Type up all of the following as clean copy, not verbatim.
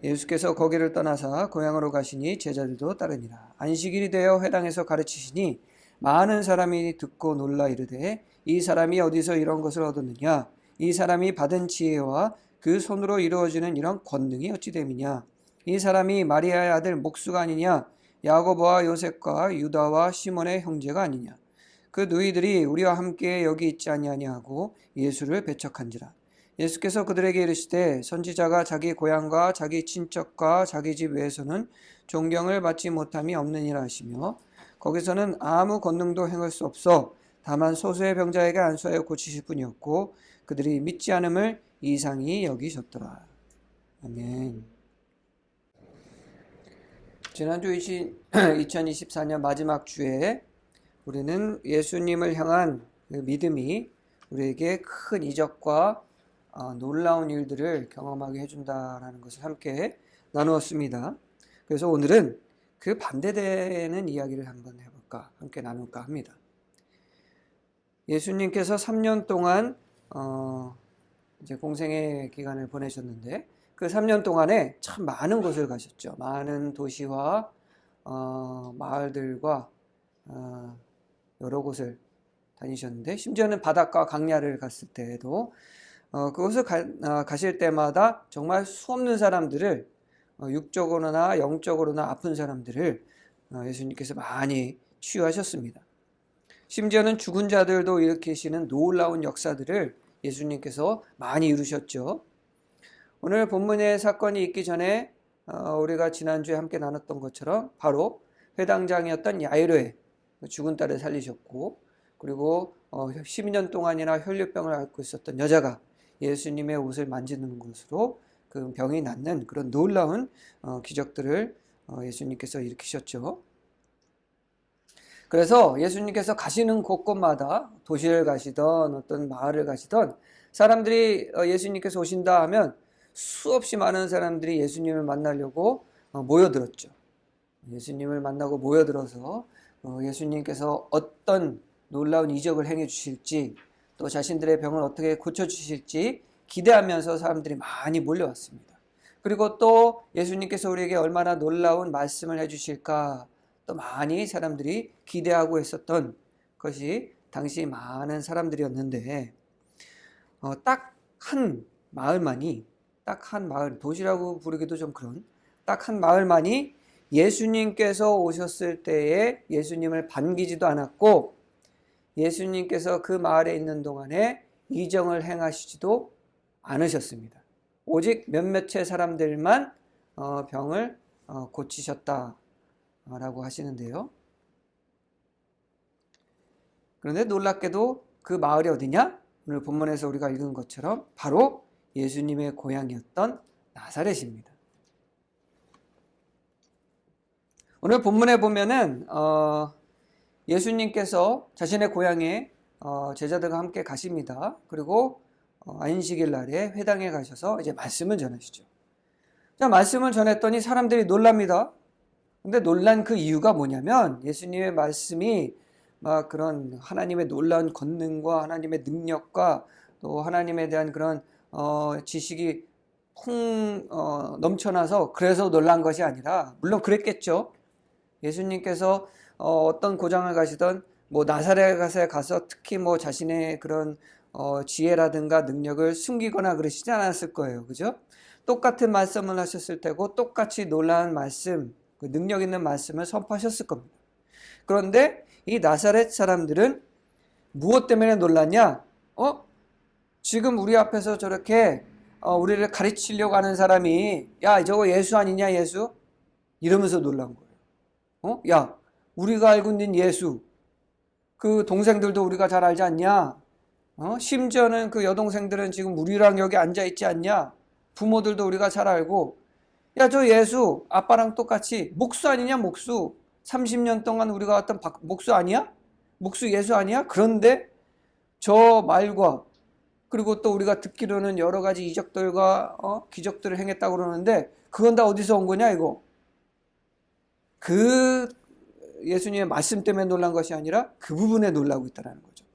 예수께서 거기를 떠나사 고향으로 가시니 제자들도 따르니라. 안식일이 되어 회당에서 가르치시니 많은 사람이 듣고 놀라 이르되 이 사람이 어디서 이런 것을 얻었느냐? 이 사람이 받은 지혜와 그 손으로 이루어지는 이런 권능이 어찌 됨이냐? 이 사람이 마리아의 아들 목수가 아니냐? 야고보와 요셉과 유다와 시몬의 형제가 아니냐? 그 누이들이 우리와 함께 여기 있지 아니하냐 하고 예수를 배척한지라. 예수께서 그들에게 이르시되 선지자가 자기 고향과 자기 친척과 자기 집 외에서는 존경을 받지 못함이 없느니라 하시며 거기서는 아무 권능도 행할 수 없어 다만 소수의 병자에게 안수하여 고치실 뿐이었고 그들이 믿지 않음을 이상히 여기셨더라. 아멘. 지난주 2024년 마지막 주에 우리는 예수님을 향한 믿음이 우리에게 큰 이적과 놀라운 일들을 경험하게 해준다라는 것을 함께 나누었습니다. 그래서 오늘은 그 반대되는 이야기를 한번 해볼까, 함께 나눌까 합니다. 예수님께서 3년 동안 이제 공생의 기간을 보내셨는데 그 3년 동안에 참 많은 곳을 가셨죠. 많은 도시와 마을들과 여러 곳을 다니셨는데 심지어는 바닷가 강야를 갔을 때에도 그곳을 가실 때마다 정말 수없는 사람들을 육적으로나 영적으로나 아픈 사람들을 예수님께서 많이 치유하셨습니다. 심지어는 죽은 자들도 일으키시는 놀라운 역사들을 예수님께서 많이 이루셨죠. 오늘 본문의 사건이 있기 전에 우리가 지난주에 함께 나눴던 것처럼 바로 회당장이었던 야이로의 죽은 딸을 살리셨고 그리고 12년 동안이나 혈류병을 앓고 있었던 여자가 예수님의 옷을 만지는 것으로 그 병이 낫는 그런 놀라운 기적들을 예수님께서 일으키셨죠. 그래서 예수님께서 가시는 곳곳마다 도시를 가시던 어떤 마을을 가시던 사람들이 예수님께서 오신다 하면 수없이 많은 사람들이 예수님을 만나려고 모여들었죠. 예수님을 만나고 모여들어서 예수님께서 어떤 놀라운 이적을 행해 주실지 또 자신들의 병을 어떻게 고쳐주실지 기대하면서 사람들이 많이 몰려왔습니다. 그리고 또 예수님께서 우리에게 얼마나 놀라운 말씀을 해주실까 또 많이 사람들이 기대하고 있었던 것이 당시 많은 사람들이었는데 딱 한 마을만이 딱 한 마을, 도시라고 부르기도 좀 그런 딱 한 마을만이 예수님께서 오셨을 때에 예수님을 반기지도 않았고 예수님께서 그 마을에 있는 동안에 이정을 행하시지도 않으셨습니다. 오직 몇몇의 사람들만 병을 고치셨다라고 하시는데요. 그런데 놀랍게도 그 마을이 어디냐? 오늘 본문에서 우리가 읽은 것처럼 바로 예수님의 고향이었던 나사렛입니다. 오늘 본문에 보면은 예수님께서 자신의 고향에 제자들과 함께 가십니다. 그리고 안식일 날에 회당에 가셔서 이제 말씀을 전하시죠. 자, 말씀을 전했더니 사람들이 놀랍니다. 근데 놀란 그 이유가 뭐냐면 예수님의 말씀이 막 그런 하나님의 놀라운 권능과 하나님의 능력과 또 하나님에 대한 그런 지식이 넘쳐나서 그래서 놀란 것이 아니라 물론 그랬겠죠. 예수님께서 어떤 고장을 가시던 뭐 나사렛에 가서 특히 뭐 자신의 그런 지혜라든가 능력을 숨기거나 그러시지 않았을 거예요. 그죠? 똑같은 말씀을 하셨을 테고 똑같이 놀라운 말씀, 그 능력 있는 말씀을 선포하셨을 겁니다. 그런데 이 나사렛 사람들은 무엇 때문에 놀랐냐? 지금 우리 앞에서 저렇게 우리를 가르치려고 하는 사람이 야 저거 예수 아니냐 예수? 이러면서 놀란 거예요. 야 우리가 알고 있는 예수 그 동생들도 우리가 잘 알지 않냐? 심지어는 그 여동생들은 지금 우리랑 여기 앉아있지 않냐? 부모들도 우리가 잘 알고 야 저 예수 아빠랑 똑같이 목수 아니냐 목수 30년 동안 우리가 왔던 목수 아니야? 목수 예수 아니야? 그런데 저 말과 그리고 또 우리가 듣기로는 여러 가지 이적들과 기적들을 행했다고 그러는데 그건 다 어디서 온 거냐 이거? 그 예수님의 말씀 때문에 놀란 것이 아니라 그 부분에 놀라고 있다는 거죠.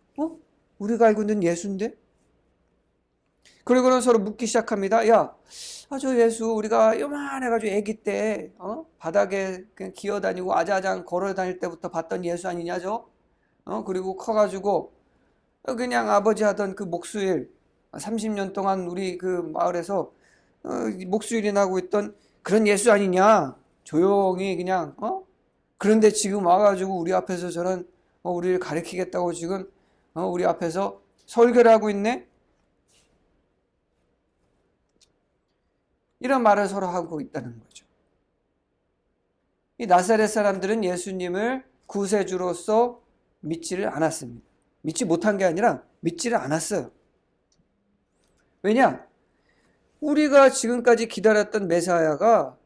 우리가 알고 있는 예수인데? 그리고는 서로 묻기 시작합니다. 야, 저 예수 우리가 요만해가지고 아기 때 바닥에 그냥 기어다니고 아자아장 걸어 다닐 때부터 봤던 예수 아니냐 저? 그리고 커가지고 그냥 아버지 하던 그 목수일 30년 동안 우리 그 마을에서 목수일이나 하고 있던 그런 예수 아니냐? 조용히 그냥 그런데 지금 와가지고 우리 앞에서 저런 우리를 가리키겠다고 지금 우리 앞에서 설교를 하고 있네? 이런 말을 서로 하고 있다는 거죠. 이 나사렛 사람들은 예수님을 구세주로서 믿지를 않았습니다. 믿지 못한 게 아니라 믿지를 않았어요. 왜냐? 우리가 지금까지 기다렸던 메사야가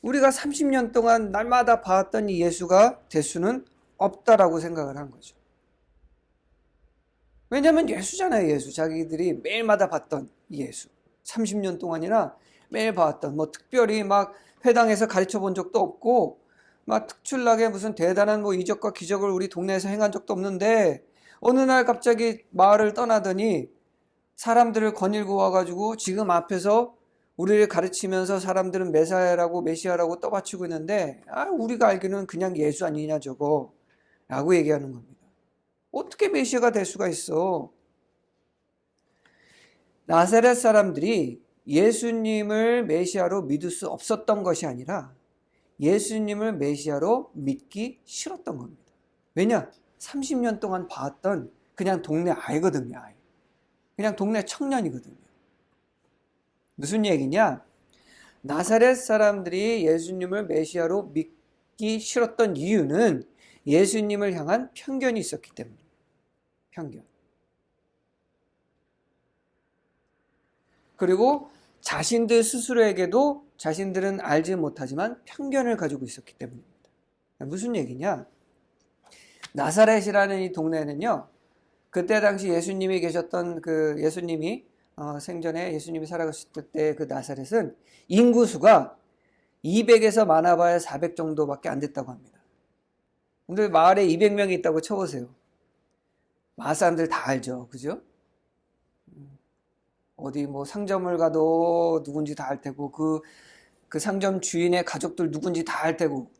우리가 30년 동안 날마다 봐왔던 이 예수가 될 수는 없다라고 생각을 한 거죠. 왜냐하면 예수잖아요, 예수. 자기들이 매일마다 봤던 예수. 30년 동안이나 매일 봐왔던, 특별히 막 회당에서 가르쳐 본 적도 없고, 막 특출나게 무슨 대단한 이적과 기적을 우리 동네에서 행한 적도 없는데, 어느 날 갑자기 마을을 떠나더니 사람들을 거닐고 와가지고 지금 앞에서 우리를 가르치면서 사람들은 메사야라고 메시아라고 떠받치고 있는데, 우리가 알기는 그냥 예수 아니냐 저거 라고 얘기하는 겁니다. 어떻게 메시아가 될 수가 있어? 나사렛 사람들이 예수님을 메시아로 믿을 수 없었던 것이 아니라 예수님을 메시아로 믿기 싫었던 겁니다. 왜냐? 30년 동안 봤던 그냥 동네 아이거든요. 아이. 그냥 동네 청년이거든요. 무슨 얘기냐? 나사렛 사람들이 예수님을 메시아로 믿기 싫었던 이유는 예수님을 향한 편견이 있었기 때문입니다. 편견. 그리고 자신들 스스로에게도 자신들은 알지 못하지만 편견을 가지고 있었기 때문입니다. 무슨 얘기냐? 나사렛이라는 이 동네는요, 그때 당시 예수님이 계셨던 예수님이 생전에 예수님이 살아가실 때 그 나사렛은 인구수가 200에서 많아봐야 400 정도밖에 안 됐다고 합니다. 근데 마을에 200명이 있다고 쳐보세요. 마을 사람들 다 알죠, 그죠? 어디 상점을 가도 누군지 다 알 테고 그 상점 주인의 가족들 누군지 다 알 테고,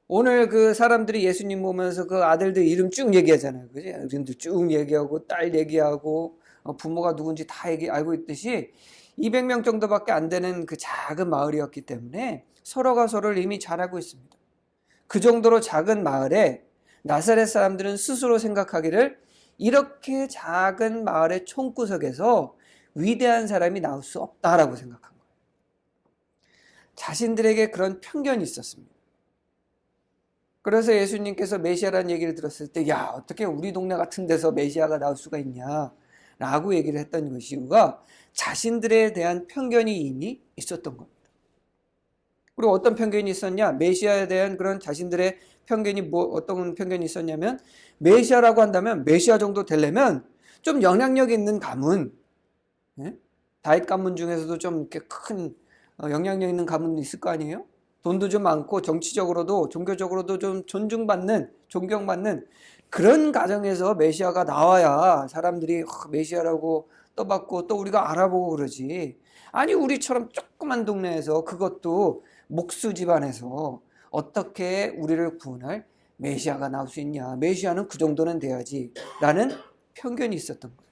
오늘 그 사람들이 예수님 보면서 그 아들들 이름 쭉 얘기하잖아요, 그지? 이름들 쭉 얘기하고 딸 얘기하고 부모가 누군지 다 알고 있듯이 200명 정도밖에 안 되는 그 작은 마을이었기 때문에 서로가 서로를 이미 잘 알고 있습니다. 그 정도로 작은 마을에 나사렛 사람들은 스스로 생각하기를 이렇게 작은 마을의 총구석에서 위대한 사람이 나올 수 없다라고 생각한 거예요. 자신들에게 그런 편견이 있었습니다. 그래서 예수님께서 메시아라는 얘기를 들었을 때, 야, 어떻게 우리 동네 같은 데서 메시아가 나올 수가 있냐 라고 얘기를 했던 것이 이유가 자신들에 대한 편견이 이미 있었던 겁니다. 그리고 어떤 편견이 있었냐? 메시아에 대한 그런 자신들의 편견이 어떤 편견이 있었냐면, 메시아라고 한다면 메시아 정도 되려면 좀 영향력 있는 가문, 다윗 가문 중에서도 좀 이렇게 큰 영향력 있는 가문이 있을 거 아니에요? 돈도 좀 많고 정치적으로도 종교적으로도 좀 존경받는 그런 가정에서 메시아가 나와야 사람들이 메시아라고 떠받고 또 우리가 알아보고 그러지. 아니, 우리처럼 조그만 동네에서, 그것도 목수 집안에서 어떻게 우리를 구원할 메시아가 나올 수 있냐. 메시아는 그 정도는 돼야지 라는 편견이 있었던 거예요.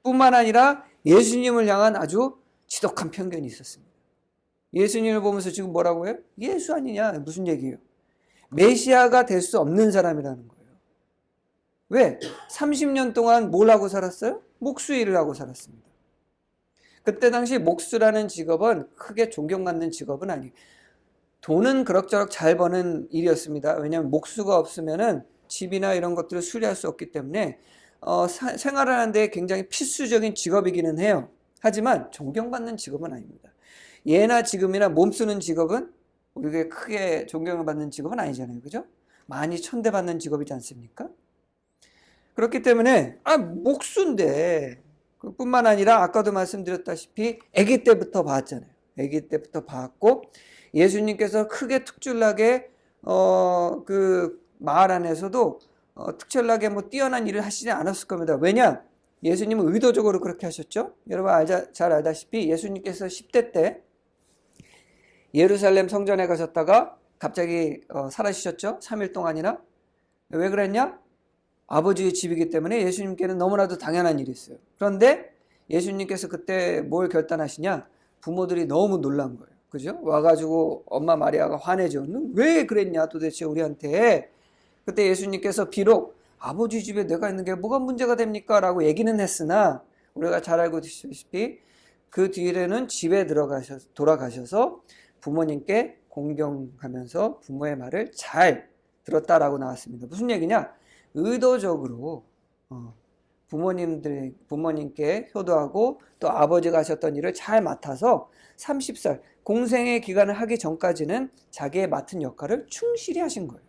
뿐만 아니라 예수님을 향한 아주 지독한 편견이 있었습니다. 예수님을 보면서 지금 뭐라고 해요? 예수 아니냐? 무슨 얘기예요? 메시아가 될 수 없는 사람이라는 거예요. 왜? 30년 동안 뭘 하고 살았어요? 목수 일을 하고 살았습니다. 그때 당시 목수라는 직업은 크게 존경받는 직업은 아니에요. 돈은 그럭저럭 잘 버는 일이었습니다. 왜냐하면 목수가 없으면은 집이나 이런 것들을 수리할 수 없기 때문에 생활하는 데 굉장히 필수적인 직업이기는 해요. 하지만 존경받는 직업은 아닙니다. 예나 지금이나 몸쓰는 직업은 우리가 크게 존경을 받는 직업은 아니잖아요, 그죠? 많이 천대받는 직업이지 않습니까? 그렇기 때문에 목수인데, 뿐만 아니라 아까도 말씀드렸다시피 아기 때부터 봤잖아요. 아기 때부터 봤고, 예수님께서 크게 특출나게 그 마을 안에서도 특출나게 뛰어난 일을 하시지 않았을 겁니다. 왜냐? 예수님은 의도적으로 그렇게 하셨죠. 여러분 잘 알다시피 예수님께서 10대 때 예루살렘 성전에 가셨다가 갑자기 사라지셨죠. 3일 동안이나. 왜 그랬냐? 아버지의 집이기 때문에 예수님께는 너무나도 당연한 일이 있어요. 그런데 예수님께서 그때 뭘 결단하시냐? 부모들이 너무 놀란 거예요. 그죠? 와가지고 엄마 마리아가 화내죠. 너 왜 그랬냐 도대체 우리한테. 그때 예수님께서 비록 아버지 집에 내가 있는 게 뭐가 문제가 됩니까? 라고 얘기는 했으나 우리가 잘 알고 있다시피 그 뒤에는 집에 돌아가셔서 부모님께 공경하면서 부모의 말을 잘 들었다라고 나왔습니다. 무슨 얘기냐? 의도적으로 부모님께 효도하고 또 아버지가 하셨던 일을 잘 맡아서 30살 공생의 기간을 하기 전까지는 자기의 맡은 역할을 충실히 하신 거예요.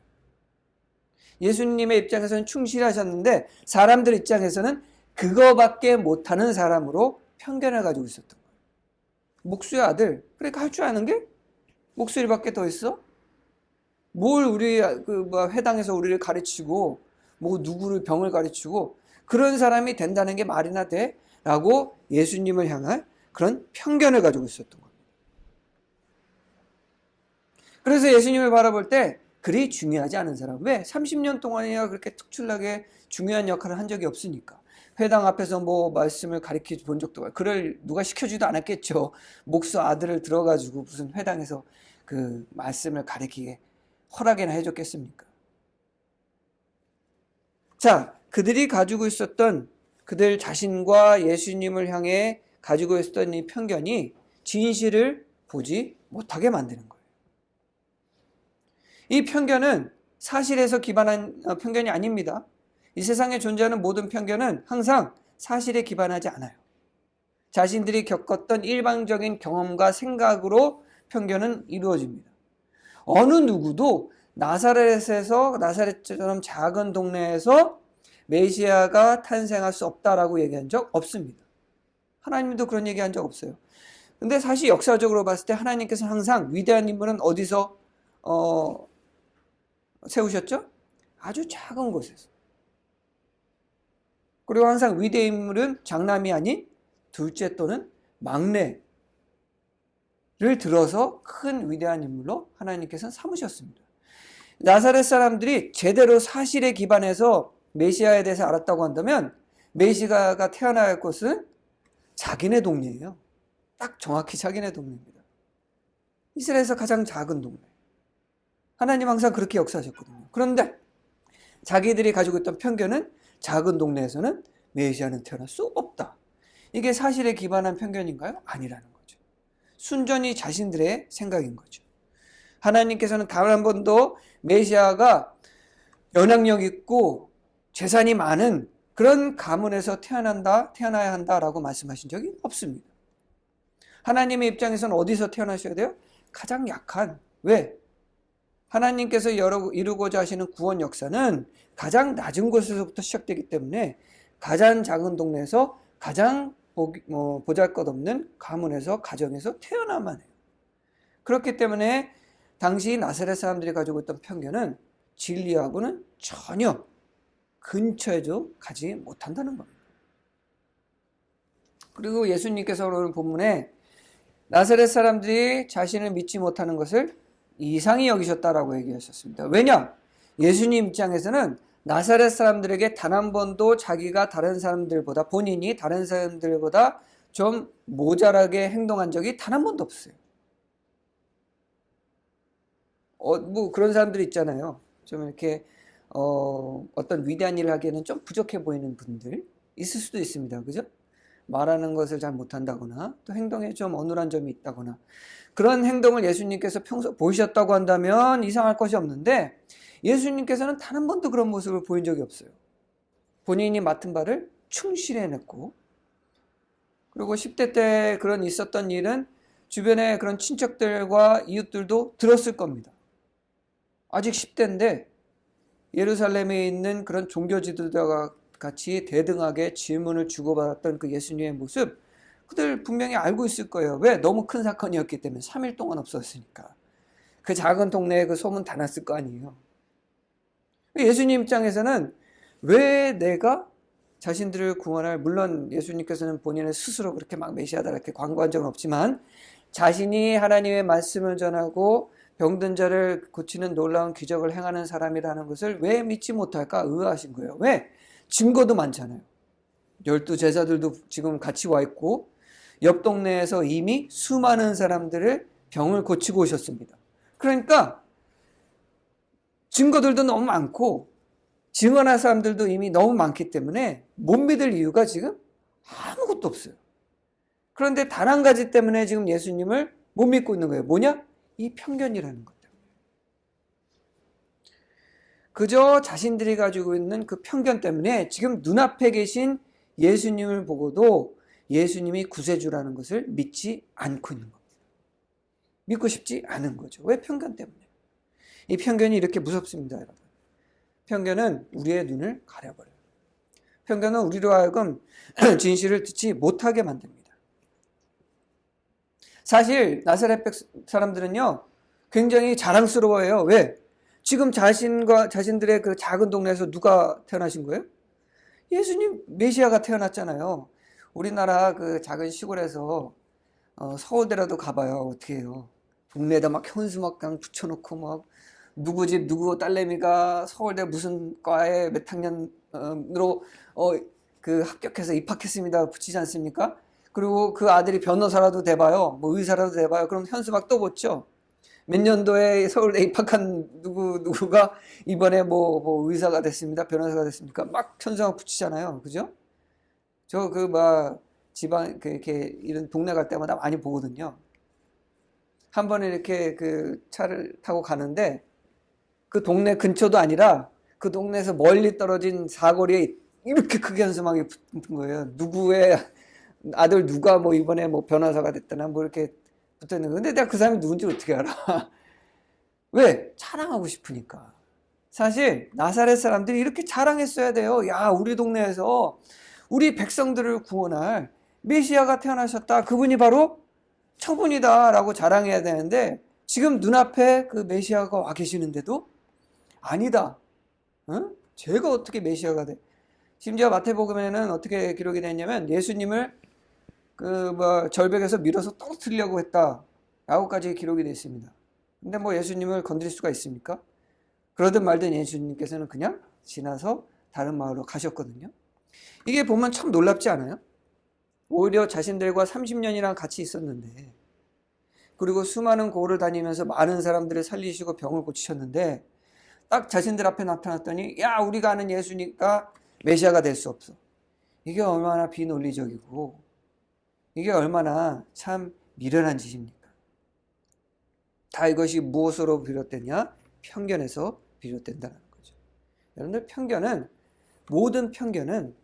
예수님의 입장에서는 충실히 하셨는데 사람들 입장에서는 그거밖에 못하는 사람으로 편견을 가지고 있었던 거예요. 목수의 아들, 그러니까 할 줄 아는 게 목소리밖에 더 있어? 뭘 우리 회당에서 우리를 가르치고 뭐 누구를 병을 가르치고 그런 사람이 된다는 게 말이나 돼? 라고 예수님을 향한 그런 편견을 가지고 있었던 겁니다. 그래서 예수님을 바라볼 때 그리 중요하지 않은 사람. 왜? 30년 동안이나 그렇게 특출나게 중요한 역할을 한 적이 없으니까. 회당 앞에서 뭐 말씀을 가르쳐 본 적도 없고, 그걸 누가 시켜주지도 않았겠죠. 목수 아들을 들어가지고 무슨 회당에서 그 말씀을 가르치게 허락이나 해줬겠습니까? 자, 그들이 가지고 있었던 그들 자신과 예수님을 향해 가지고 있었던 이 편견이 진실을 보지 못하게 만드는 거예요. 이 편견은 사실에서 기반한 편견이 아닙니다. 이 세상에 존재하는 모든 편견은 항상 사실에 기반하지 않아요. 자신들이 겪었던 일방적인 경험과 생각으로 편견은 이루어집니다. 어느 누구도 나사렛처럼 작은 동네에서 메시아가 탄생할 수 없다라고 얘기한 적 없습니다. 하나님도 그런 얘기한 적 없어요. 근데 사실 역사적으로 봤을 때 하나님께서 항상 위대한 인물은 어디서 세우셨죠? 아주 작은 곳에서. 그리고 항상 위대한 인물은 장남이 아닌 둘째 또는 막내를 들어서 큰 위대한 인물로 하나님께서는 삼으셨습니다. 나사렛 사람들이 제대로 사실에 기반해서 메시아에 대해서 알았다고 한다면 메시아가 태어날 곳은 자기네 동네예요. 딱 정확히 자기네 동네입니다. 이스라엘에서 가장 작은 동네. 하나님 항상 그렇게 역사하셨거든요. 그런데 자기들이 가지고 있던 편견은 작은 동네에서는 메시아는 태어날 수 없다. 이게 사실에 기반한 편견인가요? 아니라는 거죠. 순전히 자신들의 생각인 거죠. 하나님께서는 단 한 번도 메시아가 영향력 있고 재산이 많은 그런 가문에서 태어나야 한다라고 말씀하신 적이 없습니다. 하나님의 입장에서는 어디서 태어나셔야 돼요? 가장 약한. 왜? 하나님께서 이루고자 하시는 구원 역사는 가장 낮은 곳에서부터 시작되기 때문에 가장 작은 동네에서 가장 보잘것없는 가문에서 가정에서 태어나만 해요. 그렇기 때문에 당시 나사렛 사람들이 가지고 있던 편견은 진리하고는 전혀 근처에도 가지 못한다는 겁니다. 그리고 예수님께서 오늘 본문에 나사렛 사람들이 자신을 믿지 못하는 것을 이상히 여기셨다라고 얘기하셨습니다. 왜냐? 예수님 입장에서는 나사렛 사람들에게 단 한 번도 자기가 본인이 다른 사람들보다 좀 모자라게 행동한 적이 단 한 번도 없어요. 뭐 그런 사람들이 있잖아요. 좀 이렇게 어떤 위대한 일을 하기에는 좀 부족해 보이는 분들 있을 수도 있습니다. 그죠? 말하는 것을 잘 못한다거나 또 행동에 좀 어눌한 점이 있다거나 그런 행동을 예수님께서 평소 보이셨다고 한다면 이상할 것이 없는데 예수님께서는 단 한 번도 그런 모습을 보인 적이 없어요. 본인이 맡은 바를 충실히 해냈고 그리고 10대 때 그런 있었던 일은 주변의 그런 친척들과 이웃들도 들었을 겁니다. 아직 10대인데 예루살렘에 있는 그런 종교지도자와 같이 대등하게 질문을 주고받았던 그 예수님의 모습 그들 분명히 알고 있을 거예요. 왜? 너무 큰 사건이었기 때문에 3일 동안 없었으니까. 그 작은 동네에 그 소문 다 났을 거 아니에요. 예수님 입장에서는 왜 내가 자신들을 구원할, 물론 예수님께서는 본인을 스스로 그렇게 막 메시아다 이렇게 광고한 적은 없지만 자신이 하나님의 말씀을 전하고 병든 자를 고치는 놀라운 기적을 행하는 사람이라는 것을 왜 믿지 못할까 의아하신 거예요. 왜? 증거도 많잖아요. 12제자들도 지금 같이 와 있고 옆 동네에서 이미 수많은 사람들을 병을 고치고 오셨습니다. 그러니까 증거들도 너무 많고 증언할 사람들도 이미 너무 많기 때문에 못 믿을 이유가 지금 아무것도 없어요. 그런데 단 한 가지 때문에 지금 예수님을 못 믿고 있는 거예요. 뭐냐? 이 편견이라는 것 때문에. 그저 자신들이 가지고 있는 그 편견 때문에 지금 눈앞에 계신 예수님을 보고도 예수님이 구세주라는 것을 믿지 않고 있는 겁니다. 믿고 싶지 않은 거죠. 왜? 편견 때문에. 이 편견이 이렇게 무섭습니다, 여러분. 편견은 우리의 눈을 가려버려요. 편견은 우리로 하여금 진실을 듣지 못하게 만듭니다. 사실 나사렛 사람들은요 굉장히 자랑스러워해요. 왜? 지금 자신들의 그 작은 동네에서 누가 태어나신 거예요? 예수님 메시아가 태어났잖아요. 우리나라 그 작은 시골에서 서울대라도 가봐요. 어떻게 해요? 동네에다 막 현수막강 붙여놓고 막 누구 집 누구 딸내미가 서울대 무슨 과에 몇 학년으로 그 합격해서 입학했습니다 붙이지 않습니까? 그리고 그 아들이 변호사라도 돼봐요. 뭐 의사라도 돼봐요. 그럼 현수막 또 붙죠. 몇 년도에 서울대 입학한 누구가 이번에 뭐 의사가 됐습니다. 변호사가 됐습니까? 막 현수막 붙이잖아요. 그죠? 저 그 막 지방 이렇게 이런 동네 갈 때마다 많이 보거든요. 한 번에 이렇게 그 차를 타고 가는데 그 동네 근처도 아니라 그 동네에서 멀리 떨어진 사거리에 이렇게 크게 현수막이 붙은 거예요. 누구의 아들 누가 뭐 이번에 뭐 변호사가 됐다나 뭐 이렇게 붙어 있는 거. 근데 내가 그 사람이 누군지 어떻게 알아? 왜? 자랑하고 싶으니까. 사실 나사렛 사람들이 이렇게 자랑했어야 돼요. 야, 우리 동네에서 우리 백성들을 구원할 메시아가 태어나셨다. 그분이 바로 저분이다 라고 자랑해야 되는데 지금 눈앞에 그 메시아가 와 계시는데도 아니다. 응? 제가 어떻게 메시아가 돼? 심지어 마태복음에는 어떻게 기록이 됐냐면 예수님을 절벽에서 밀어서 떨어뜨리려고 했다 라고까지 기록이 되어 있습니다. 근데 뭐 예수님을 건드릴 수가 있습니까? 그러든 말든 예수님께서는 그냥 지나서 다른 마을로 가셨거든요. 이게 보면 참 놀랍지 않아요? 오히려 자신들과 30년이나 같이 있었는데 그리고 수많은 고을을 다니면서 많은 사람들을 살리시고 병을 고치셨는데 딱 자신들 앞에 나타났더니 야, 우리가 아는 예수니까 메시아가 될 수 없어. 이게 얼마나 비논리적이고 이게 얼마나 참 미련한 짓입니까? 다 이것이 무엇으로 비롯되냐? 편견에서 비롯된다는 거죠. 여러분들 모든 편견은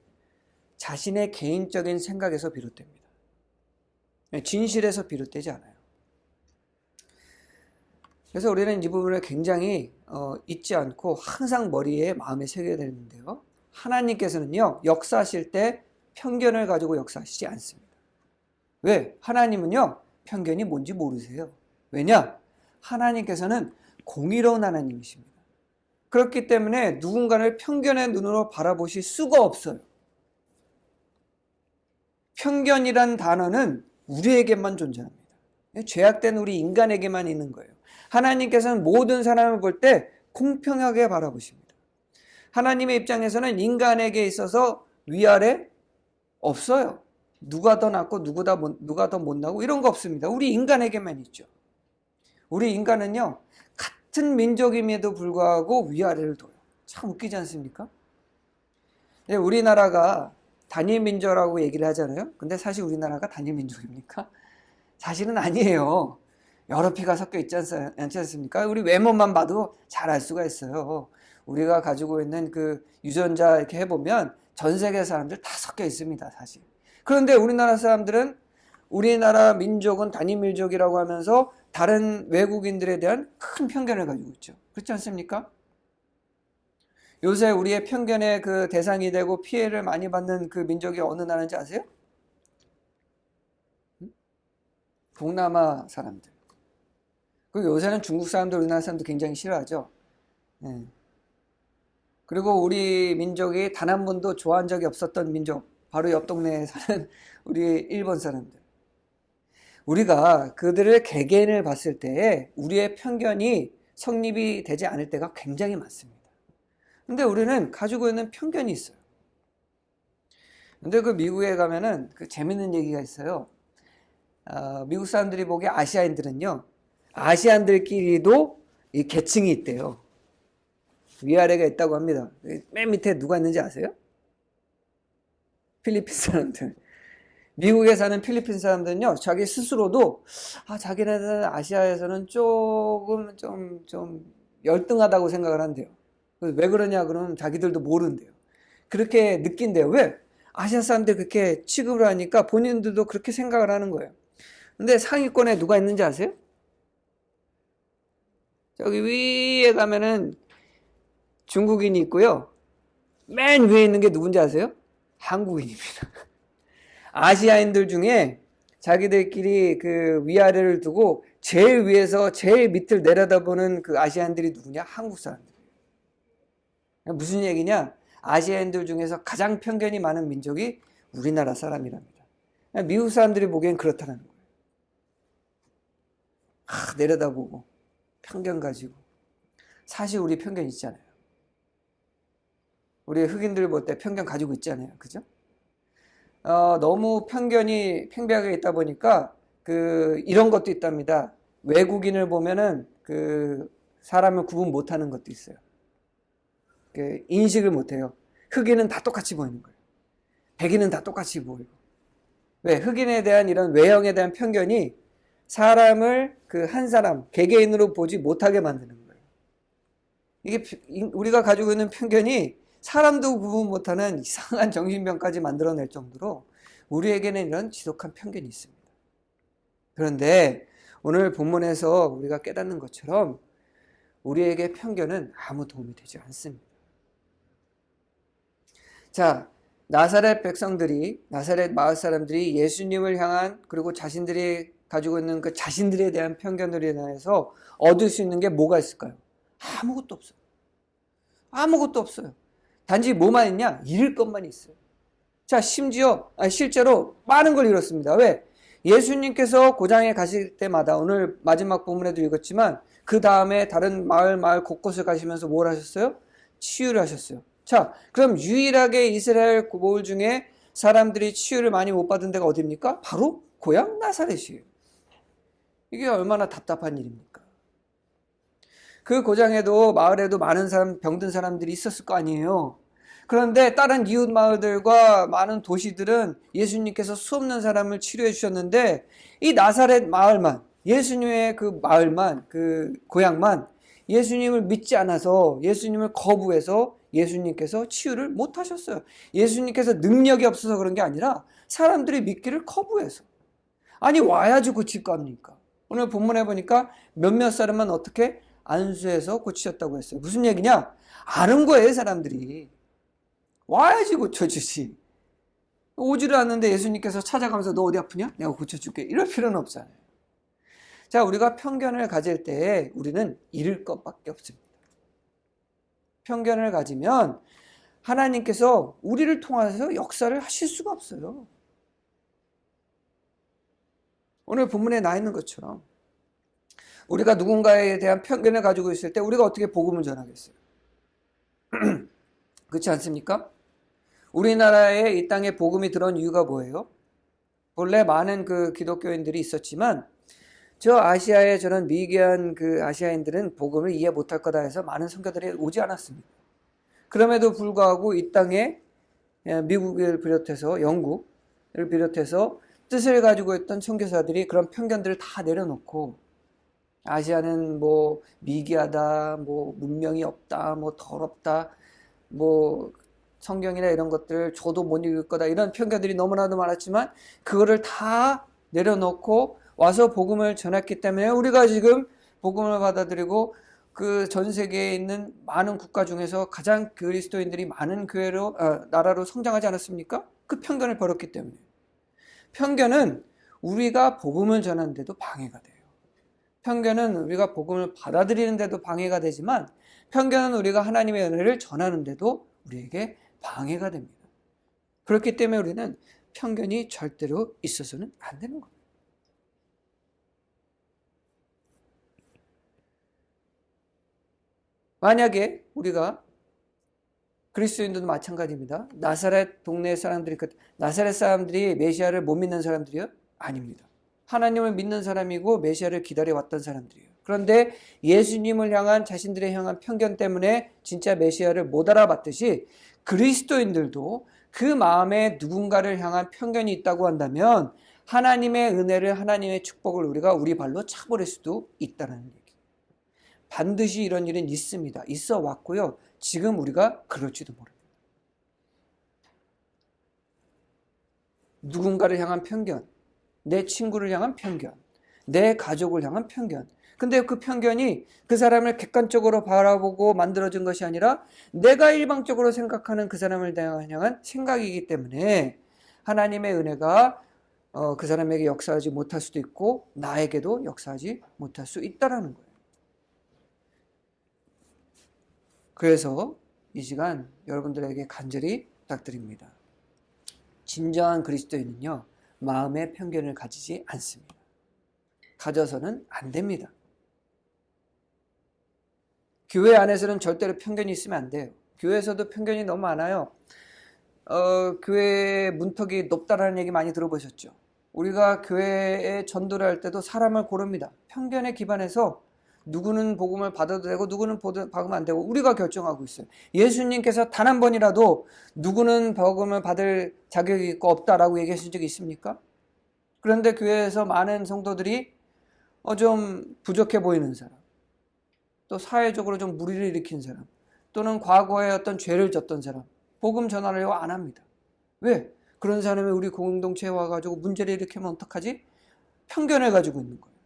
자신의 개인적인 생각에서 비롯됩니다. 진실에서 비롯되지 않아요. 그래서 우리는 이 부분을 굉장히 잊지 않고 항상 머리에 마음에 새겨야 되는데요. 하나님께서는요 역사하실 때 편견을 가지고 역사하시지 않습니다. 왜? 하나님은요 편견이 뭔지 모르세요. 왜냐? 하나님께서는 공의로운 하나님이십니다. 그렇기 때문에 누군가를 편견의 눈으로 바라보실 수가 없어요. 편견이란 단어는 우리에게만 존재합니다. 죄악된 우리 인간에게만 있는 거예요. 하나님께서는 모든 사람을 볼 때 공평하게 바라보십니다. 하나님의 입장에서는 인간에게 있어서 위아래 없어요. 누가 더 낫고 누가 더 못나고 이런 거 없습니다. 우리 인간에게만 있죠. 우리 인간은요 같은 민족임에도 불구하고 위아래를 둬요. 참 웃기지 않습니까? 우리나라가 단일 민족이라고 얘기를 하잖아요. 근데 사실 우리나라가 단일 민족입니까? 사실은 아니에요. 여러 피가 섞여 있지 않습니까? 우리 외모만 봐도 잘 알 수가 있어요. 우리가 가지고 있는 그 유전자 이렇게 해보면 전 세계 사람들 다 섞여 있습니다, 사실. 그런데 우리나라 사람들은 우리나라 민족은 단일 민족이라고 하면서 다른 외국인들에 대한 큰 편견을 가지고 있죠. 그렇지 않습니까? 요새 우리의 편견의 그 대상이 되고 피해를 많이 받는 그 민족이 어느 나라인지 아세요? 동남아 사람들. 그리고 요새는 중국 사람들, 우리나라 사람들 굉장히 싫어하죠. 네. 그리고 우리 민족이 단 한 번도 좋아한 적이 없었던 민족, 바로 옆 동네에 사는 우리 일본 사람들. 우리가 그들의 개개인을 봤을 때에 우리의 편견이 성립이 되지 않을 때가 굉장히 많습니다. 근데 우리는 가지고 있는 편견이 있어요. 근데 그 미국에 가면은 그 재밌는 얘기가 있어요. 미국 사람들이 보기에 아시아인들은요, 아시안들끼리도 이 계층이 있대요. 위아래가 있다고 합니다. 맨 밑에 누가 있는지 아세요? 필리핀 사람들. 미국에 사는 필리핀 사람들은요, 자기 스스로도, 자기네들 아시아에서는 조금 좀 열등하다고 생각을 한대요. 왜 그러냐 그러면 자기들도 모른대요. 그렇게 느낀대요. 왜? 아시아 사람들 그렇게 취급을 하니까 본인들도 그렇게 생각을 하는 거예요. 근데 상위권에 누가 있는지 아세요? 저기 위에 가면은 중국인이 있고요. 맨 위에 있는 게 누군지 아세요? 한국인입니다. 아시아인들 중에 자기들끼리 그 위아래를 두고 제일 위에서 제일 밑을 내려다보는 그 아시아인들이 누구냐? 한국 사람들이에요. 무슨 얘기냐? 아시아인들 중에서 가장 편견이 많은 민족이 우리나라 사람이랍니다. 미국 사람들이 보기엔 그렇다는 거예요. 내려다보고 편견 가지고. 사실 우리 편견 있잖아요. 우리 흑인들 볼 때 편견 가지고 있잖아요. 그죠? 너무 편견이 팽배하게 있다 보니까 이런 것도 있답니다. 외국인을 보면은 사람을 구분 못하는 것도 있어요. 인식을 못해요. 흑인은 다 똑같이 보이는 거예요. 백인은 다 똑같이 보이고. 왜? 흑인에 대한 이런 외형에 대한 편견이 사람을 한 사람, 개개인으로 보지 못하게 만드는 거예요. 이게 우리가 가지고 있는 편견이 사람도 구분 못하는 이상한 정신병까지 만들어낼 정도로 우리에게는 이런 지독한 편견이 있습니다. 그런데 오늘 본문에서 우리가 깨닫는 것처럼 우리에게 편견은 아무 도움이 되지 않습니다. 자, 나사렛 백성들이, 나사렛 마을 사람들이 예수님을 향한, 그리고 자신들이 가지고 있는 그 자신들에 대한 편견들에 대해서 얻을 수 있는 게 뭐가 있을까요? 아무것도 없어요. 아무것도 없어요. 단지 뭐만 있냐? 잃을 것만 있어요. 자, 실제로 많은 걸 잃었습니다. 왜? 예수님께서 고장에 가실 때마다, 오늘 마지막 본문에도 읽었지만 그 다음에 다른 마을 곳곳을 가시면서 뭘 하셨어요? 치유를 하셨어요. 자, 그럼 유일하게 이스라엘 마을 중에 사람들이 치유를 많이 못 받은 데가 어디입니까? 바로 고향 나사렛이에요. 이게 얼마나 답답한 일입니까? 그 고장에도 마을에도 많은 병든 사람들이 있었을 거 아니에요. 그런데 다른 이웃 마을들과 많은 도시들은 예수님께서 수없는 사람을 치료해 주셨는데 이 나사렛 마을만, 예수님의 그 마을만, 그 고향만 예수님을 믿지 않아서, 예수님을 거부해서 예수님께서 치유를 못 하셨어요. 예수님께서 능력이 없어서 그런 게 아니라 사람들이 믿기를 거부해서. 아니, 와야지 고칠 거 아닙니까? 오늘 본문에 보니까 몇몇 사람만 어떻게 안수해서 고치셨다고 했어요. 무슨 얘기냐? 아는 거예요, 사람들이. 와야지 고쳐주지. 오지를 않는데 예수님께서 찾아가면서 너 어디 아프냐? 내가 고쳐줄게. 이럴 필요는 없잖아요. 자, 우리가 편견을 가질 때 우리는 잃을 것밖에 없습니다. 편견을 가지면 하나님께서 우리를 통해서 역사를 하실 수가 없어요. 오늘 본문에 나 있는 것처럼 우리가 누군가에 대한 편견을 가지고 있을 때 우리가 어떻게 복음을 전하겠어요? 그렇지 않습니까? 우리나라에 이 땅에 복음이 들어온 이유가 뭐예요? 본래 많은 기독교인들이 있었지만 저 아시아에 저는 미개한 아시아인들은 복음을 이해 못할 거다 해서 많은 선교들이 오지 않았습니다. 그럼에도 불구하고 이 땅에 미국을 비롯해서 영국을 비롯해서 뜻을 가지고 있던 선교사들이 그런 편견들을 다 내려놓고 아시아는 뭐 미개하다, 뭐 문명이 없다, 뭐 더럽다, 뭐 성경이나 이런 것들 저도 못 읽을 거다, 이런 편견들이 너무나도 많았지만 그거를 다 내려놓고 와서 복음을 전했기 때문에 우리가 지금 복음을 받아들이고 그 전 세계에 있는 많은 국가 중에서 가장 그리스도인들이 많은 나라로 성장하지 않았습니까? 그 편견을 버렸기 때문에. 편견은 우리가 복음을 전하는데도 방해가 돼요. 편견은 우리가 복음을 받아들이는데도 방해가 되지만 편견은 우리가 하나님의 은혜를 전하는데도 우리에게 방해가 됩니다. 그렇기 때문에 우리는 편견이 절대로 있어서는 안 되는 겁니다. 만약에 우리가 그리스도인들도 마찬가지입니다. 나사렛 동네 사람들이, 나사렛 사람들이 메시아를 못 믿는 사람들이요? 아닙니다. 하나님을 믿는 사람이고 메시아를 기다려왔던 사람들이에요. 그런데 예수님을 향한 자신들의 향한 편견 때문에 진짜 메시아를 못 알아봤듯이 그리스도인들도 그 마음에 누군가를 향한 편견이 있다고 한다면 하나님의 은혜를, 하나님의 축복을 우리가 우리 발로 차버릴 수도 있다는 얘기. 반드시 이런 일은 있습니다. 있어 왔고요. 지금 우리가 그럴지도 모릅니다. 누군가를 향한 편견, 내 친구를 향한 편견, 내 가족을 향한 편견. 근데 그 편견이 그 사람을 객관적으로 바라보고 만들어진 것이 아니라 내가 일방적으로 생각하는 그 사람을 향한 생각이기 때문에 하나님의 은혜가 그 사람에게 역사하지 못할 수도 있고 나에게도 역사하지 못할 수 있다는 거예요. 그래서 이 시간 여러분들에게 간절히 부탁드립니다. 진정한 그리스도인은요, 마음의 편견을 가지지 않습니다. 가져서는 안 됩니다. 교회 안에서는 절대로 편견이 있으면 안 돼요. 교회에서도 편견이 너무 많아요. 교회 문턱이 높다라는 얘기 많이 들어보셨죠? 우리가 교회에 전도를 할 때도 사람을 고릅니다. 편견에 기반해서 누구는 복음을 받아도 되고 누구는 받으면 안 되고 우리가 결정하고 있어요. 예수님께서 단 한 번이라도 누구는 복음을 받을 자격이 있고 없다라고 얘기하신 적이 있습니까? 그런데 교회에서 많은 성도들이 좀 부족해 보이는 사람, 또 사회적으로 좀 무리를 일으킨 사람, 또는 과거에 어떤 죄를 졌던 사람, 복음 전하려고 안 합니다. 왜? 그런 사람이 우리 공동체에 와가지고 문제를 일으키면 어떡하지? 편견을 가지고 있는 거예요.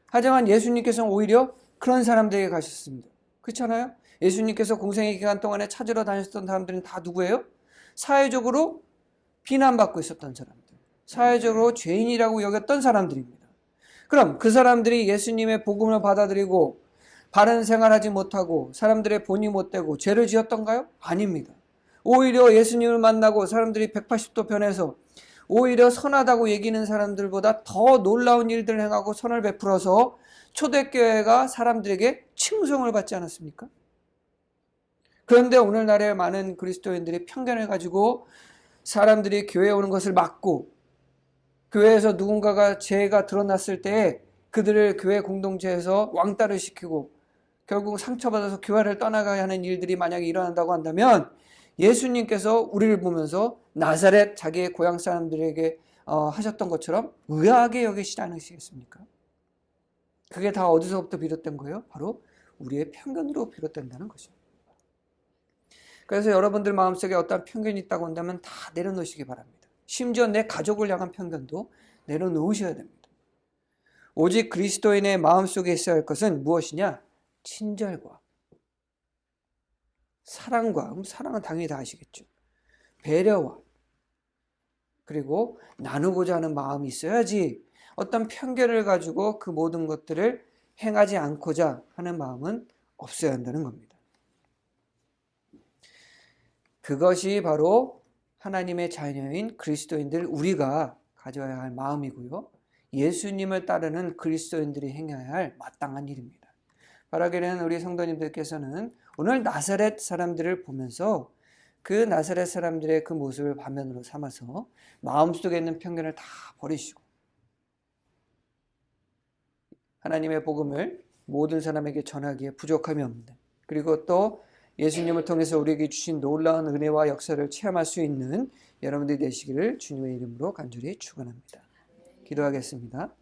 하지만 예수님께서는 오히려 그런 사람들에게 가셨습니다. 그렇잖아요? 예수님께서 공생의 기간 동안에 찾으러 다녔던 사람들은 다 누구예요? 사회적으로 비난받고 있었던 사람들, 사회적으로 죄인이라고 여겼던 사람들입니다. 그럼 그 사람들이 예수님의 복음을 받아들이고 바른 생활하지 못하고 사람들의 본이 못되고 죄를 지었던가요? 아닙니다. 오히려 예수님을 만나고 사람들이 180도 변해서 오히려 선하다고 얘기하는 사람들보다 더 놀라운 일들을 행하고 선을 베풀어서 초대교회가 사람들에게 칭송을 받지 않았습니까? 그런데 오늘날의 많은 그리스도인들이 편견을 가지고 사람들이 교회에 오는 것을 막고 교회에서 누군가가 죄가 드러났을 때 그들을 교회 공동체에서 왕따를 시키고 결국 상처받아서 교회를 떠나가야 하는 일들이 만약에 일어난다고 한다면 예수님께서 우리를 보면서 나사렛 자기의 고향 사람들에게 하셨던 것처럼 의아하게 여기시지 않으시겠습니까? 그게 다 어디서부터 비롯된 거예요? 바로 우리의 편견으로 비롯된다는 거죠. 그래서 여러분들 마음속에 어떤 편견이 있다고 한다면 다 내려놓으시기 바랍니다. 심지어 내 가족을 향한 편견도 내려놓으셔야 됩니다. 오직 그리스도인의 마음속에 있어야 할 것은 무엇이냐? 친절과 사랑과, 그럼 사랑은 당연히 다 아시겠죠. 배려와, 그리고 나누고자 하는 마음이 있어야지 어떤 편견을 가지고 그 모든 것들을 행하지 않고자 하는 마음은 없어야 한다는 겁니다. 그것이 바로 하나님의 자녀인 그리스도인들 우리가 가져야 할 마음이고요. 예수님을 따르는 그리스도인들이 행해야 할 마땅한 일입니다. 바라기는 우리 성도님들께서는 오늘 나사렛 사람들을 보면서 그 나사렛 사람들의 그 모습을 반면으로 삼아서 마음속에 있는 편견을 다 버리시고 하나님의 복음을 모든 사람에게 전하기에 부족함이 없는, 그리고 또 예수님을 통해서 우리에게 주신 놀라운 은혜와 역사를 체험할 수 있는 여러분들이 되시기를 주님의 이름으로 간절히 축원합니다. 기도하겠습니다.